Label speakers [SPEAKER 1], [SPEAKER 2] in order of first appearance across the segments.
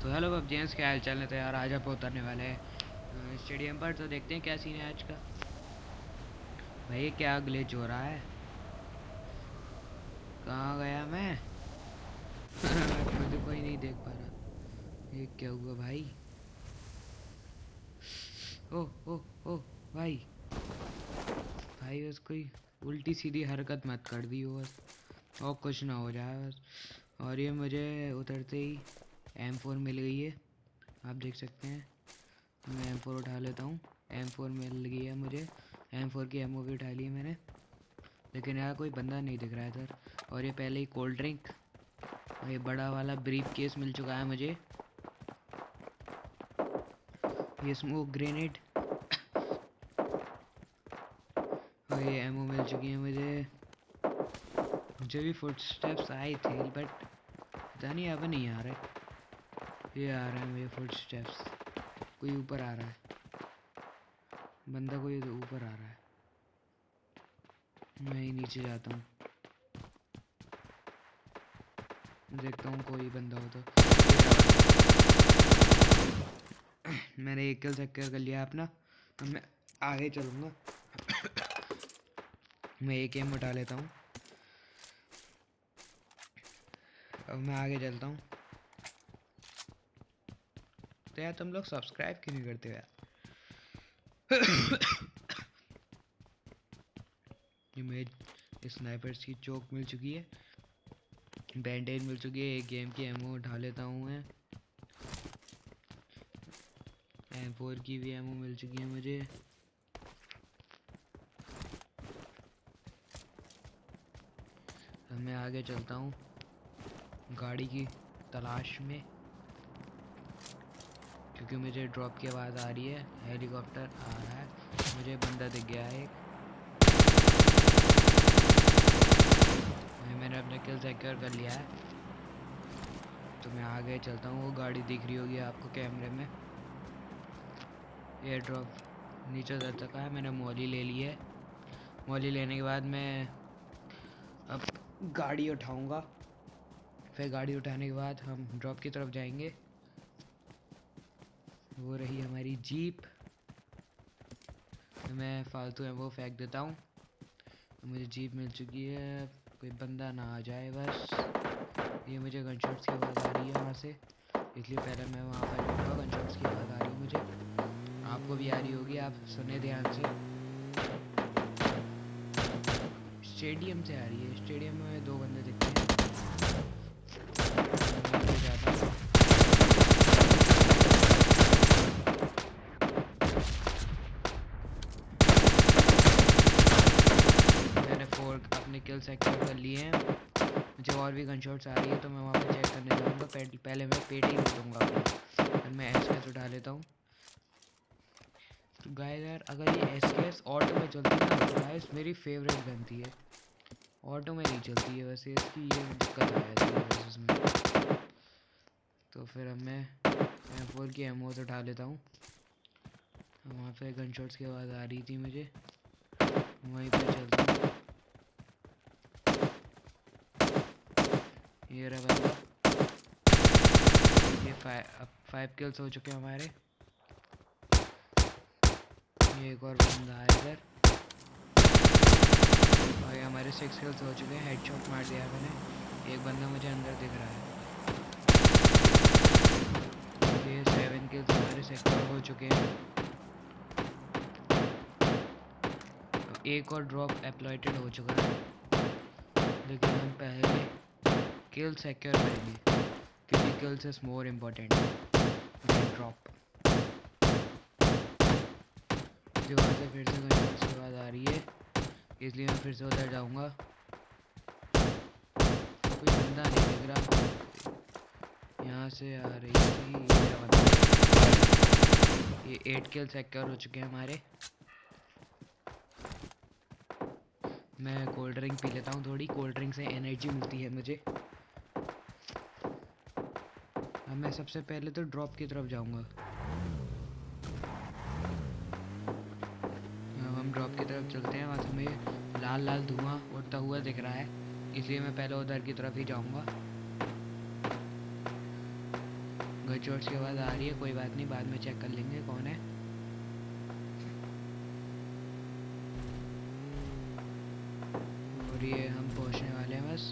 [SPEAKER 1] तो हेलो पबजेंस, क्या हाल चाल है। तो यार आज आप उतरने वाले हैं स्टेडियम पर। तो देखते हैं क्या सीन है आज का। भाई क्या ग्लिच हो रहा है, कहाँ गया मैं? मुझे कोई नहीं देख पा रहा। ये क्या हुआ भाई? ओ ओ ओ भाई, भाई बस कोई उल्टी सीधी हरकत मत कर दी हो बस, और कुछ ना हो जाए बस। और ये मुझे उतरते ही M4 मिल गई है, आप देख सकते हैं। मैं M4 उठा लेता हूँ। M4 मिल गई है मुझे। M4 की एमओ भी उठा ली है मैंने, लेकिन यार कोई बंदा नहीं दिख रहा है इधर। और ये पहले ही कोल्ड ड्रिंक, ये बड़ा वाला ब्रीफ केस मिल चुका है मुझे। ये स्मोक ग्रेनेड और ये एमओ मिल चुकी है मुझे। मुझे भी फुटस्टेप्स आए थे बट पता नहीं अब नहीं आ रहे। ये आ रहे हैं मुझे फुटस्टेप्स। कोई ऊपर आ रहा है, बंदा कोई ऊपर आ रहा है। मैं ही नीचे जाता हूँ, देखता हूँ कोई बंदा हो तो। मैंने एक किल सेक्योर कर लिया अपना। अब मैं आगे चलूँगा। मैं एक एम उठा लेता हूँ। अब मैं आगे चलता हूँ। तो यार तुम लोग सब्सक्राइब क्यों नहीं करते यार? ये मुझे स्नाइपर्स की चोक मिल चुकी है, बैंडेज मिल चुकी है, एक गेम की एमओ उठा लेता हूँ मैं। M4 की भी एमओ मिल चुकी है मुझे। अब मैं आगे चलता हूँ गाड़ी की तलाश में, क्योंकि मुझे ड्रॉप की आवाज़ आ रही है। हेलीकॉप्टर आ रहा है, मुझे बंदा दिख गया है। मैंने अपना किल सिक्योर कर लिया है। तो मैं आगे चलता हूँ। वो गाड़ी दिख रही होगी आपको कैमरे में। एयर ड्रॉप नीचे उतर चुका है, मैंने मॉली ले ली है। मॉली लेने के बाद मैं अब गाड़ी उठाऊंगा। फिर गाड़ी उठाने के बाद हम ड्रॉप की तरफ जाएंगे। वो रही हमारी जीप। मैं फालतू है वो फेंक देता हूँ। मुझे जीप मिल चुकी है, कोई बंदा ना आ जाए बस। ये मुझे गनशॉट्स की आवाज़ आ रही है वहाँ से, इसलिए पहले मैं वहाँ पर जाऊँगा। गनशॉट्स की आवाज़ आ रही है मुझे, आपको भी आ रही होगी, आप सुने ध्यान से। स्टेडियम से आ रही है। स्टेडियम में दो बंदे दिखते हैं। मैं जाता हूँ। मैंने 4 अपने किल सेक्टर कर लिए हैं। मुझे और भी गन शॉट्स आ रही है, तो मैं वहाँ पर चेक करने जाऊँगा। पहले मैं पेट ही लूटूँगा अपनी। फिर मैं एसकेएस उठा लेता हूँ। तो गाइस यार, अगर ये एसकेएस ऑटो में चलती है ना, तो गाइस मेरी फेवरेट गन थी है। ऑटो में नहीं चलती है वैसे, इसकी ये दिक्कत आ जाती है बस इसमें। तो फिर अब मैं M4 की एमओ से उठा लेता हूँ। वहाँ पे गन शॉट्स की आवाज़ आ रही थी मुझे, वहीं पर चलता हूँ। ये रहा बंदा। ये 5 किल्स हो चुके हैं हमारे। ये एक और बंदा है इधर, और ये हमारे 6 किल्स हो चुके हैं। हेडशॉट मार दिया मैंने। एक बंदा मुझे अंदर दिख रहा है। ये 7 किल्स हमारे सिक्योर हो चुके हैं। अब एक और ड्रॉप एप्लॉयटेड हो चुका है, लेकिन हम पहले किल सिक्योर करेंगे, क्योंकि kills is more important then drop. मुझे वहाँ से फिर से गनशॉट्स की आवाज़ आ रही है, इसलिए मैं फिर से उधर जाऊँगा। कोई बंदा नहीं दिख रहा। यहाँ से आ रही थी ये बंदा। ये 8 किल सिक्योर हो चुके हैं हमारे। मैं कोल्ड ड्रिंक पी लेता हूँ थोड़ी, कोल्ड ड्रिंक से एनर्जी मिलती है मुझे। अब मैं सबसे पहले तो ड्रॉप की तरफ जाऊँगा। हम ड्रॉप की तरफ चलते हैं। वहाँ से मुझे लाल लाल धुआं उड़ता हुआ दिख रहा है, इसलिए मैं पहले उधर की तरफ ही जाऊँगा। गनशॉट्स की आवाज़ आ रही है, कोई बात नहीं, बाद में चेक कर लेंगे कौन है। और ये हम पहुंचने वाले हैं बस।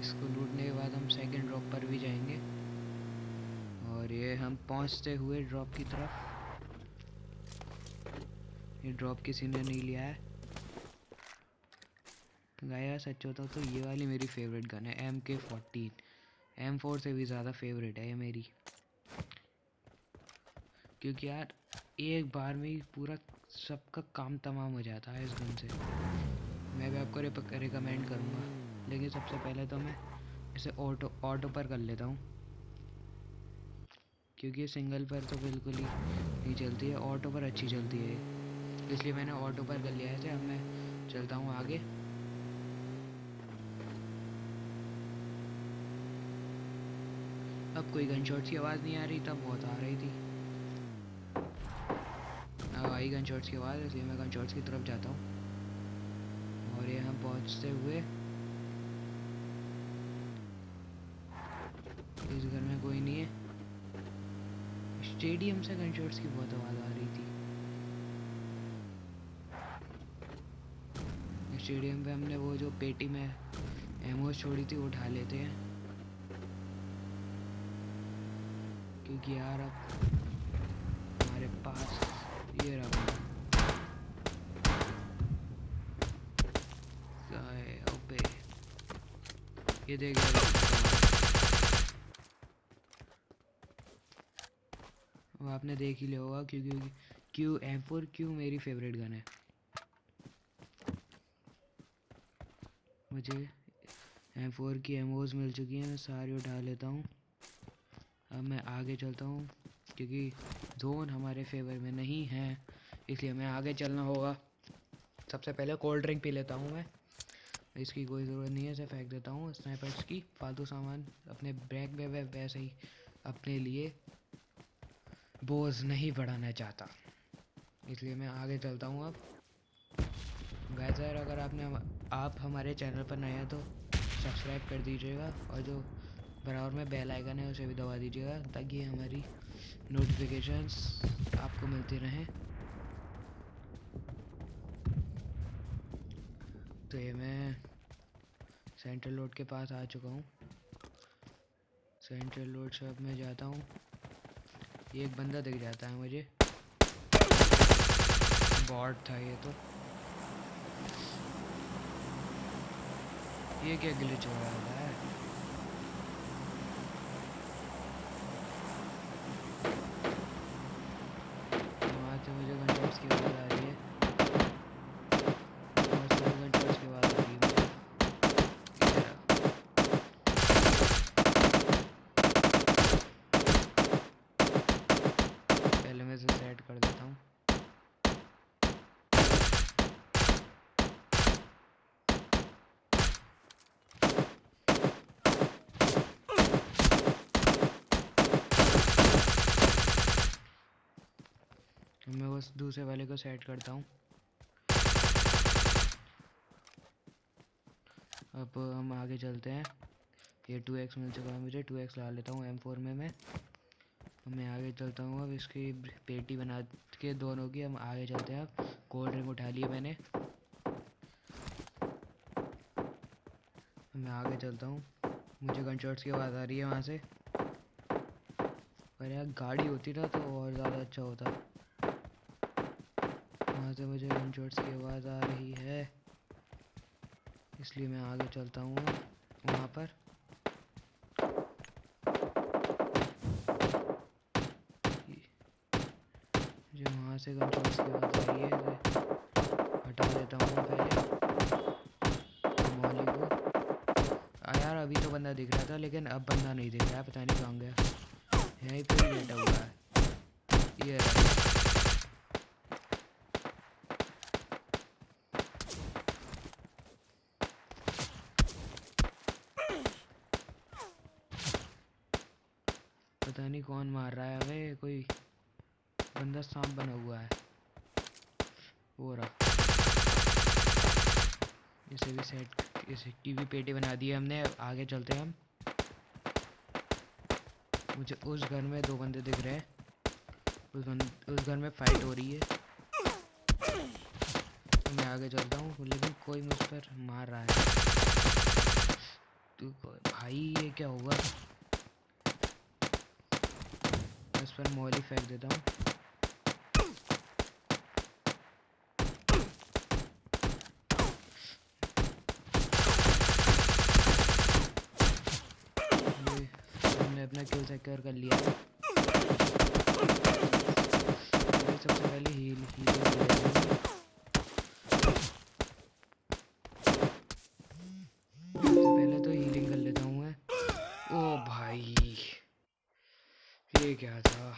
[SPEAKER 1] इसको लूटने के बाद हम सेकंड ड्रॉप पर भी जाएंगे। और ये हम पहुंचते हुए ड्रॉप की तरफ। ये ड्रॉप किसी ने नहीं लिया है गाया। सच होता तो ये वाली मेरी फेवरेट गन है, MK14। M4 से भी ज़्यादा फेवरेट है ये मेरी, क्योंकि यार एक बार में ही पूरा सबका काम तमाम हो जाता है इस गन से। मैं भी आपको रिकमेंड करूँगा, लेकिन सबसे पहले तो मैं इसे ऑटो पर कर लेता हूँ, क्योंकि सिंगल पर तो बिल्कुल ही नहीं चलती है, ऑटो पर अच्छी चलती है, इसलिए मैंने ऑटो पर कर लिया है। अब मैं चलता हूँ आगे। अब कोई गनशॉट्स की आवाज़ नहीं आ रही, तब बहुत आ रही थी। अब आई गनशॉट्स की आवाज़, इसलिए मैं गनशॉट्स की तरफ जाता हूँ। और ये हम पहुँचते हुए, इस घर में कोई नहीं है। स्टेडियम से गनशॉट्स की बहुत आवाज़ आ रही थी। स्टेडियम पे हमने वो जो पेटी में एमोस छोड़ी थी वो उठा लेते हैं, क्योंकि यार अब हमारे पास ये रहा। ओबे ये देख अब आपने देख ही लिया होगा, क्योंकि M4 मेरी फेवरेट गन है। मुझे M4 की एमोज मिल चुकी हैं, मैं सारी उठा लेता हूँ। अब मैं आगे चलता हूँ, क्योंकि जोन हमारे फेवर में नहीं है, इसलिए हमें आगे चलना होगा। सबसे पहले कोल्ड ड्रिंक पी लेता हूँ मैं, इसकी कोई ज़रूरत नहीं है, इसे फेंक देता हूँ। स्नाइपर्स की फालतू सामान अपने बैग में वैसे ही अपने लिए बोझ नहीं बढ़ाना चाहता, इसलिए मैं आगे चलता हूँ। अब गाइस यार, अगर आप हमारे चैनल पर नए हैं तो सब्सक्राइब कर दीजिएगा, और जो बराबर में बेल आइकन है उसे भी दबा दीजिएगा, ताकि हमारी नोटिफिकेशंस आपको मिलती रहें। तो ये मैं सेंट्रल रोड के पास आ चुका हूँ। सेंट्रल रोड से अब मैं जाता हूँ। एक बंदा दिख जाता है मुझे, बॉट था ये तो। ये क्या ग्लिच हो रहा है? वहाँ से मुझे गनशॉट्स की आवाज़ आ रही है, बहुत सारी गनशॉट्स की आवाज़ आ रही है मुझे। पहले मैं इसे सेट कर देता हूँ। मैं बस दूसरे वाले को सेट करता हूँ। अब हम आगे चलते हैं। ये 2x मिल चुका है मुझे, 2x ला लेता हूँ M4 में मैं आगे चलता हूँ। अब इसकी पेटी बना के दोनों की हम आगे चलते हैं। अब कोल्ड ड्रिंक उठा लिए मैंने, मैं आगे चलता हूँ। मुझे गनशॉट्स की आवाज़ आ रही है वहाँ से, पर यार गाड़ी होती ना तो और ज़्यादा अच्छा होता। वहाँ से मुझे गनशॉट्स की आवाज़ आ रही है, इसलिए मैं आगे चलता हूँ वहाँ पर। मुझे वहाँ से गनशॉट्स की आवाज़ आ रही है, इसे हटा देता हूँ पहले मॉली को। यार अभी तो बंदा दिख रहा था, लेकिन अब बंदा नहीं दिख रहा है, पता नहीं कहाँ गया। यहीं पे ही लेटा हुआ है ये रहा। पता नहीं कौन मार रहा है हमें, कोई बंदा सांप बना हुआ है वो रहा। इसे भी सेट, इसे की भी पेटी बना दी है हमने। आगे चलते हैं हम। मुझे उस घर में 2 बंदे दिख रहे हैं। उस घर में फाइट हो रही है। तो मैं आगे चलता हूँ, लेकिन कोई मुझ पर मार रहा है। तू भाई ये क्या होगा? मैं इस पर मौली फेंक देता हूँ। ये हमने अपना किल सिक्योर कर लिया है। सबसे पहले हीलिंग ले लेंगे। सबसे पहले तो हीलिंग कर लेता हूँ मैं। ओ भाई ये क्या था?